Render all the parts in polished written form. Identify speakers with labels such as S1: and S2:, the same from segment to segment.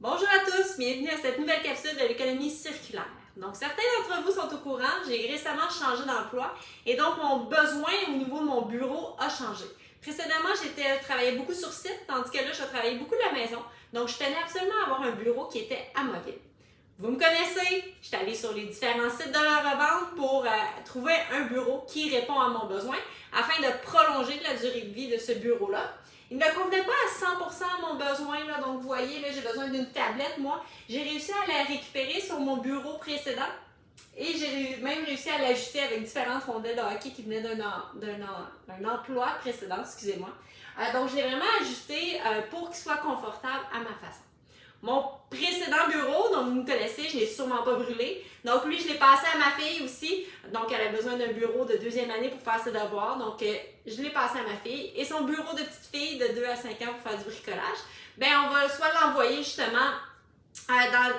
S1: Bonjour à tous, bienvenue à cette nouvelle capsule de l'économie circulaire. Donc, certains d'entre vous sont au courant, j'ai récemment changé d'emploi et donc mon besoin au niveau de mon bureau a changé. Précédemment, je travaillais beaucoup sur site, tandis que là, je travaillais beaucoup de la maison. Donc, je tenais absolument à avoir un bureau qui était amovible. Vous me connaissez, je suis allée sur les différents sites de la revente pour trouver un bureau qui répond à mon besoin afin de prolonger la durée de vie de ce bureau-là. Il ne convenait pas à 100% à mon besoin, là, donc vous voyez, là, j'ai besoin d'une tablette. Moi, j'ai réussi à la récupérer sur mon bureau précédent et j'ai même réussi à l'ajuster avec différentes rondelles de hockey qui venaient d'un emploi précédent, excusez-moi. Donc, je l'ai vraiment ajusté pour qu'il soit confortable à ma façon. Mon précédent bureau, donc vous me connaissez, je ne l'ai sûrement pas brûlé. Donc lui, je l'ai passé à ma fille aussi. Donc elle a besoin d'un bureau de deuxième année pour faire ses devoirs. Donc je l'ai passé à ma fille. Et son bureau de petite fille de 2 à 5 ans pour faire du bricolage, on va soit l'envoyer justement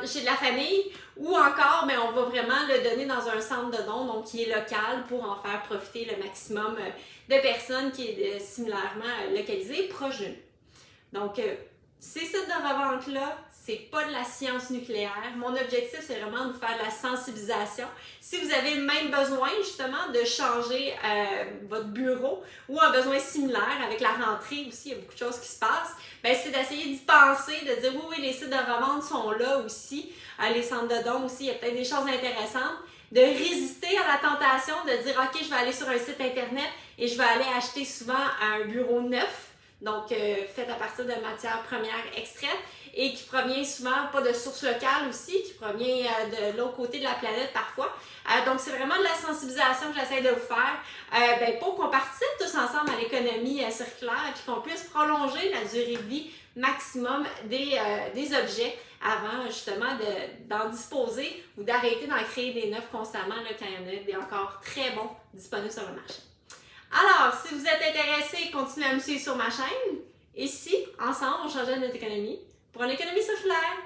S1: chez de la famille ou encore, on va vraiment le donner dans un centre de dons, donc qui est local pour en faire profiter le maximum de personnes qui est similairement localisées proche de nous. Donc, ces sites de revente-là, c'est pas de la science nucléaire. Mon objectif, c'est vraiment de vous faire de la sensibilisation. Si vous avez même besoin, justement, de changer votre bureau ou un besoin similaire avec la rentrée aussi, il y a beaucoup de choses qui se passent, c'est d'essayer d'y penser, de dire oui, les sites de revente sont là aussi, les centres de dons aussi, il y a peut-être des choses intéressantes. De résister à la tentation de dire ok, je vais aller sur un site internet et je vais aller acheter souvent un bureau neuf. Donc, fait à partir de matières premières extraites et qui provient souvent pas de source locale aussi, qui provient de l'autre côté de la planète parfois. Donc, c'est vraiment de la sensibilisation que j'essaie de vous faire pour qu'on participe tous ensemble à l'économie circulaire et qu'on puisse prolonger la durée de vie maximum des objets avant justement d'en disposer ou d'arrêter d'en créer des neufs constamment là, quand il y en a des encore très bons disponibles sur le marché. Alors, si vous êtes intéressé, continuez à me suivre sur ma chaîne. Et si, ensemble, on changeait notre économie pour une économie circulaire.